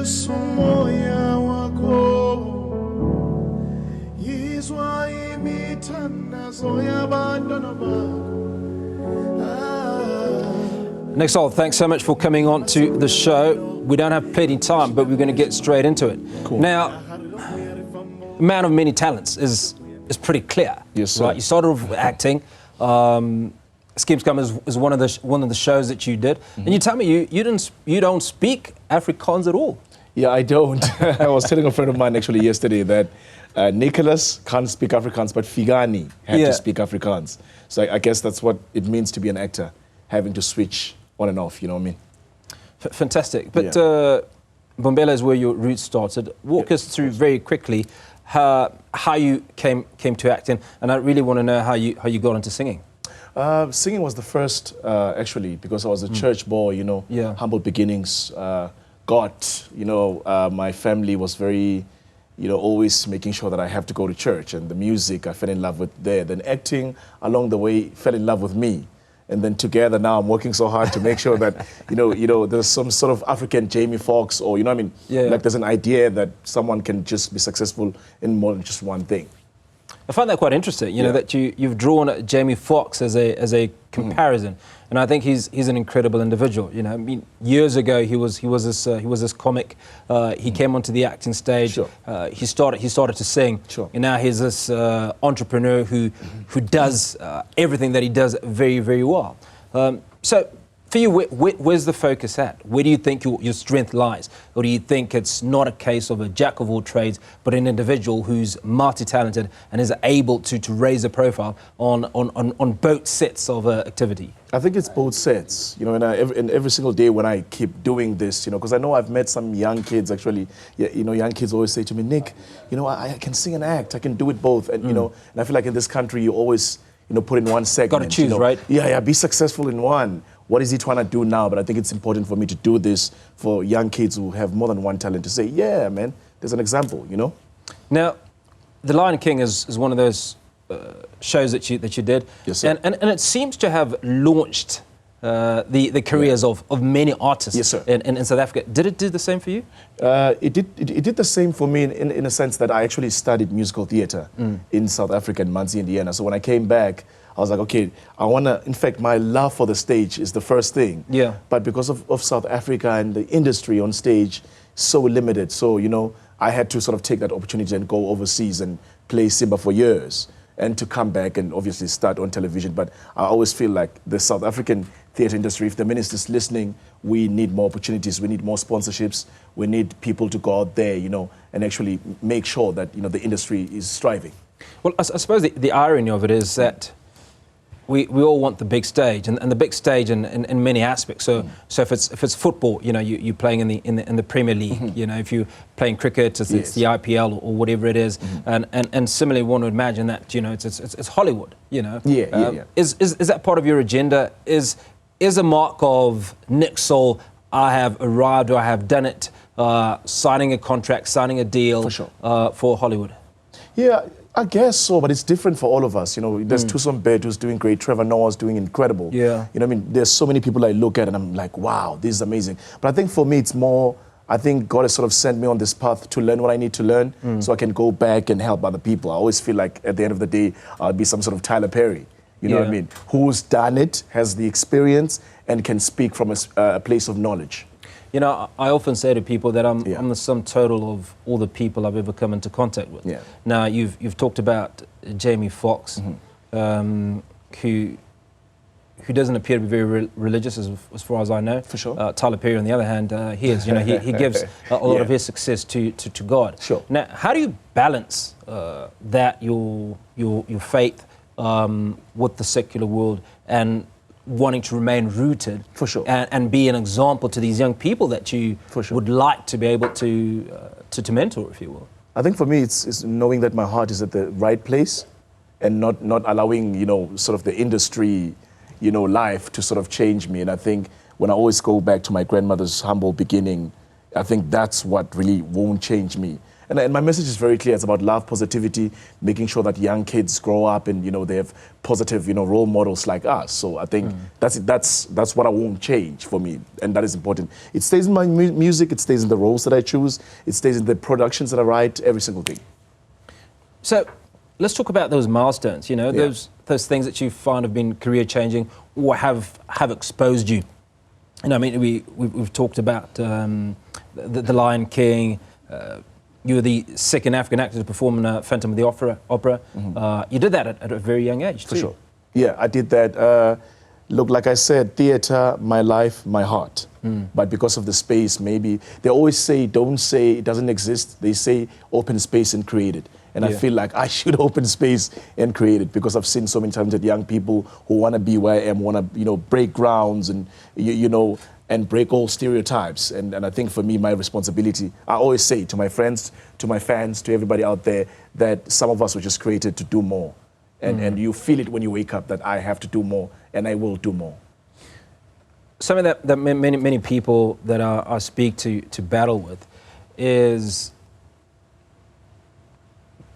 Nixol, thanks so much for coming on to the show. We don't have plenty of time, but we're going to get straight into it. Cool. Now, man of many talents is pretty clear. Yes, sir. Right? You started off with acting. Schemes Come is one of the shows that you did, and you tell me you don't speak Afrikaans at all. Yeah, I don't. I was telling a friend of mine actually yesterday that Nicholas can't speak Afrikaans, but Figani had to speak Afrikaans. So I guess that's what it means to be an actor, having to switch on and off. You know what I mean? Fantastic. But Bombela is where your roots started. Walk us through very quickly how you came to acting, and I really want to know how you got into singing. Singing was the first, actually, because I was a church boy, you know, humble beginnings. My family was very, always making sure that I have to go to church, and the music I fell in love with there. Then acting along the way fell in love with me. And then together now I'm working so hard to make sure that, there's some sort of African Jamie Foxx, or, like there's an idea that someone can just be successful in more than just one thing. I find that quite interesting, you know, that you've drawn Jamie Foxx as a comparison, and I think he's an incredible individual. You know, I mean, years ago he was this comic. He came onto the acting stage. He started to sing, and now he's this entrepreneur who does everything that he does very, very well. So. For you, where's the focus at? Where do you think your strength lies? Or do you think it's not a case of a jack of all trades, but an individual who's multi-talented and is able to raise a profile on both sets of activity? I think it's both sets, and every single day when I keep doing this, because I know I've met some young kids actually, young kids always say to me, Nick, I can sing and act, I can do it both. And, and I feel like in this country you always, put in one segment. Got to choose, right? Yeah, be successful in one. What is he trying to do now? But I think it's important for me to do this for young kids who have more than one talent to say, yeah, man, there's an example, Now, The Lion King is one of those shows that you did. Yes, sir. And it seems to have launched the careers of many artists, yes, sir, in South Africa. Did it do the same for you? It did the same for me in a sense that I actually studied musical theatre in South Africa, in Muncie, Indiana. So when I came back, I was like, okay, I want to, in fact, my love for the stage is the first thing. Yeah. But because of South Africa and the industry on stage, so limited. So, I had to sort of take that opportunity and go overseas and play Simba for years and to come back and obviously start on television. But I always feel like the South African theatre industry, if the minister's listening, we need more opportunities, we need more sponsorships, we need people to go out there, and actually make sure that, the industry is thriving. Well, I suppose the irony of it is that we all want the big stage, and the big stage in many aspects. So if it's football, you're playing in the Premier League. If you're playing cricket, it's the IPL or whatever it is. And similarly, one would imagine that it's Hollywood. Is that part of your agenda? Is a mark of Nixol, I have arrived or I have done it, signing a contract, signing a deal for sure, for Hollywood? Yeah. I guess so, but it's different for all of us. There's Tuson Bed who's doing great, Trevor Noah's doing incredible. Yeah. There's so many people I look at and I'm like, wow, this is amazing. But I think for me, it's more, I think God has sort of sent me on this path to learn what I need to learn so I can go back and help other people. I always feel like at the end of the day, I'll be some sort of Tyler Perry. You know what I mean? Who's done it, has the experience, and can speak from a place of knowledge. I often say to people that I'm the sum total of all the people I've ever come into contact with. Yeah. Now, you've talked about Jamie Foxx, who doesn't appear to be very religious as far as I know. For sure. Tyler Perry, on the other hand, he is. He gives a lot of his success to God. Sure. Now, how do you balance that your faith with the secular world and wanting to remain rooted, for sure, and be an example to these young people that you would like to be able to mentor, if you will? I think for me, it's knowing that my heart is at the right place, and not allowing sort of the industry, life to sort of change me. And I think when I always go back to my grandmother's humble beginning, I think that's what really won't change me. And my message is very clear. It's about love, positivity, making sure that young kids grow up and, they have positive, role models like us. So I think that's what I won't change for me. And that is important. It stays in my music. It stays in the roles that I choose. It stays in the productions that I write, every single thing. So let's talk about those milestones, those things that you find have been career changing or have exposed you. I mean, we've talked about the Lion King. You were the second African actor to perform in Phantom of the Opera. You did that at a very young age, too. For sure. Yeah, I did that. Look, like I said, theatre, my life, my heart. But because of the space, maybe, they always say, don't say it doesn't exist. They say open space and create it. And I feel like I should open space and create it because I've seen so many talented young people who want to be where I am, want to, break grounds and, and break all stereotypes. And I think for me, my responsibility, I always say to my friends, to my fans, to everybody out there, that some of us were just created to do more. And you feel it when you wake up that I have to do more and I will do more. Something that many people that I speak to battle with is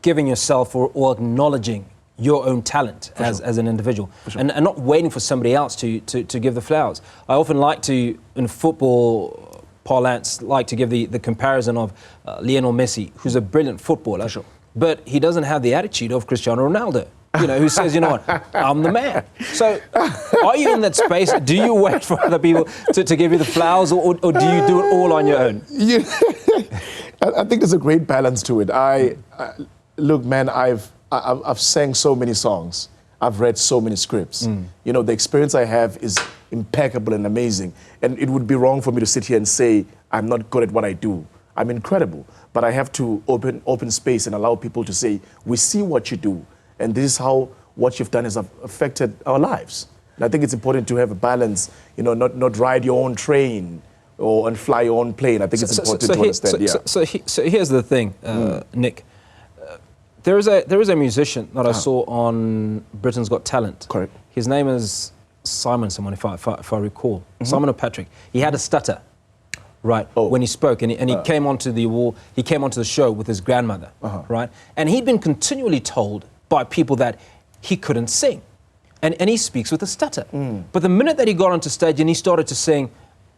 giving yourself or acknowledging your own talent as an individual, and not waiting for somebody else to give the flowers. I often like to, in football parlance, like to give the comparison of Lionel Messi, who's a brilliant footballer, but he doesn't have the attitude of Cristiano Ronaldo, who says, what, I'm the man. So are you in that space? Do you wait for other people to give you the flowers, or do you do it all on your own? I think there's a great balance to it. Look, man, I've sang so many songs. I've read so many scripts. The experience I have is impeccable and amazing. And it would be wrong for me to sit here and say, I'm not good at what I do. I'm incredible. But I have to open space and allow people to say, we see what you do. And this is how what you've done has affected our lives. And I think it's important to have a balance, not ride your own train and fly your own plane. I think it's important to understand. So here's the thing, Nick. There is a musician that I saw on Britain's Got Talent. Correct. His name is Simon, if I recall. Simon or Patrick. He had a stutter, right, when he spoke, and he came onto the show with his grandmother, right, and he'd been continually told by people that he couldn't sing, and he speaks with a stutter. But the minute that he got onto stage and he started to sing,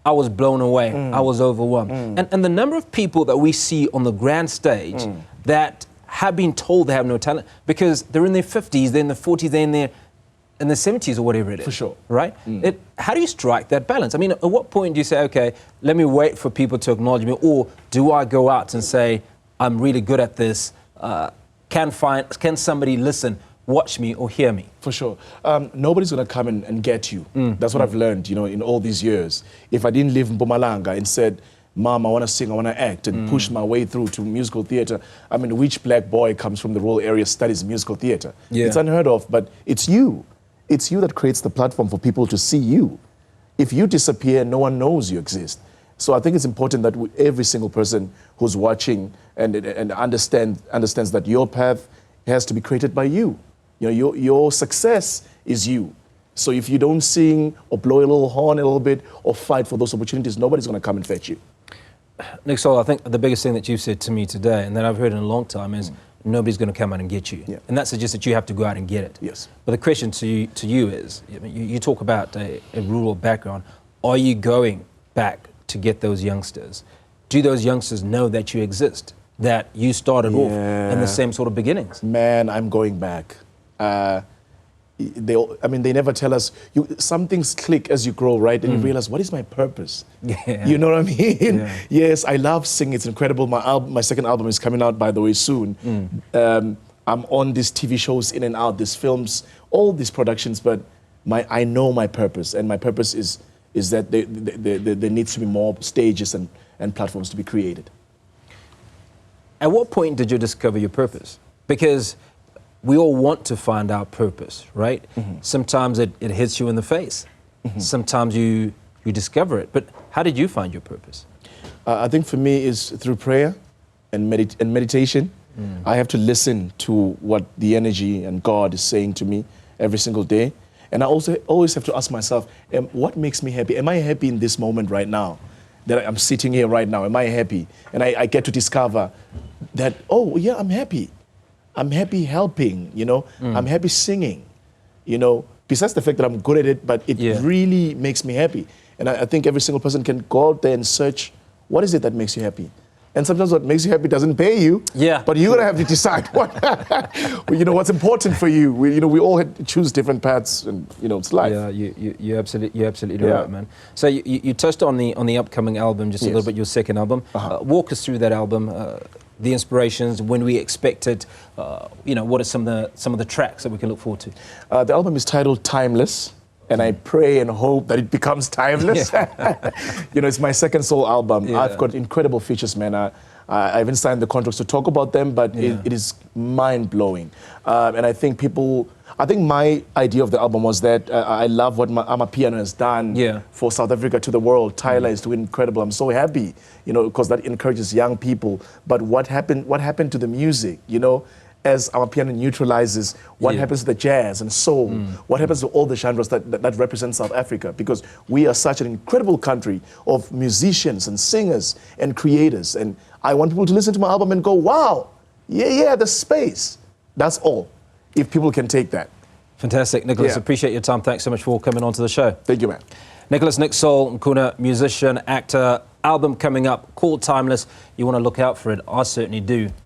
I was blown away. I was overwhelmed. And the number of people that we see on the grand stage that have been told they have no talent because they're in their 50s, they're in their 40s, they're in their 70s or whatever it is. For sure. Right? How do you strike that balance? I mean, at what point do you say, okay, let me wait for people to acknowledge me, or do I go out and say, I'm really good at this, can somebody listen, watch me or hear me? For sure. Nobody's going to come and get you. That's what I've learned, in all these years. If I didn't live in Mpumalanga and said, Mom, I want to sing, I want to act, and push my way through to musical theatre. I mean, which black boy comes from the rural area, studies musical theatre? It's unheard of, but it's you. It's you that creates the platform for people to see you. If you disappear, no one knows you exist. So I think it's important that every single person who's watching and understands that your path has to be created by you. Your success is you. So if you don't sing or blow a little horn a little bit or fight for those opportunities, nobody's going to come and fetch you. Nick Soul, I think the biggest thing that you've said to me today, and that I've heard in a long time, is nobody's going to come out and get you. And that suggests that you have to go out and get it. Yes. But the question to you is, you talk about a rural background. Are you going back to get those youngsters? Do those youngsters know that you exist, that you started off in the same sort of beginnings? Man, I'm going back. They never tell us. Some things click as you grow, right? And you realize, what is my purpose? You know what I mean? Yes, I love singing. It's incredible. My second album is coming out, by the way, soon. I'm on these TV shows, in and out, these films, all these productions, but I know my purpose. And my purpose is that there needs to be more stages and platforms to be created. At what point did you discover your purpose? Because we all want to find our purpose, right? Sometimes it hits you in the face. Sometimes you discover it. But how did you find your purpose? I think for me is through prayer and meditation. I have to listen to what the energy and God is saying to me every single day. And I also always have to ask myself, what makes me happy? Am I happy in this moment right now? That I'm sitting here right now, am I happy? And I get to discover that, oh, yeah, I'm happy. I'm happy helping, you know. I'm happy singing, you know. Besides the fact that I'm good at it, but it really makes me happy. And I think every single person can go out there and search, what is it that makes you happy? And sometimes what makes you happy doesn't pay you. Yeah. But you're gonna have to decide what, you know, what's important for you. We all had to choose different paths, and you know, it's life. Yeah, you're absolutely right, man. So you touched on the upcoming album just a little bit, your second album. Walk us through that album, the inspirations, when we expect it. You know, what are some of the tracks that we can look forward to? The album is titled Timeless. And I pray and hope that it becomes timeless. You know, it's my second soul album. I've got incredible features, man. I even signed the contracts to talk about them, but it is mind-blowing. And I think my idea of the album was that I love what Amapiano has done for South Africa to the world. Tyler is doing incredible. I'm so happy, you know, because that encourages young people. But what happened to the music, you know? As our piano neutralizes, what happens to the jazz and soul? What happens to all the genres that represent South Africa? Because we are such an incredible country of musicians and singers and creators. And I want people to listen to my album and go, wow, yeah, the space. That's all, if people can take that. Fantastic. Nicholas, appreciate your time. Thanks so much for coming on to the show. Thank you, man. Nicholas Nick Soul, Nkuna, musician, actor, album coming up called Timeless. You want to look out for it. I certainly do.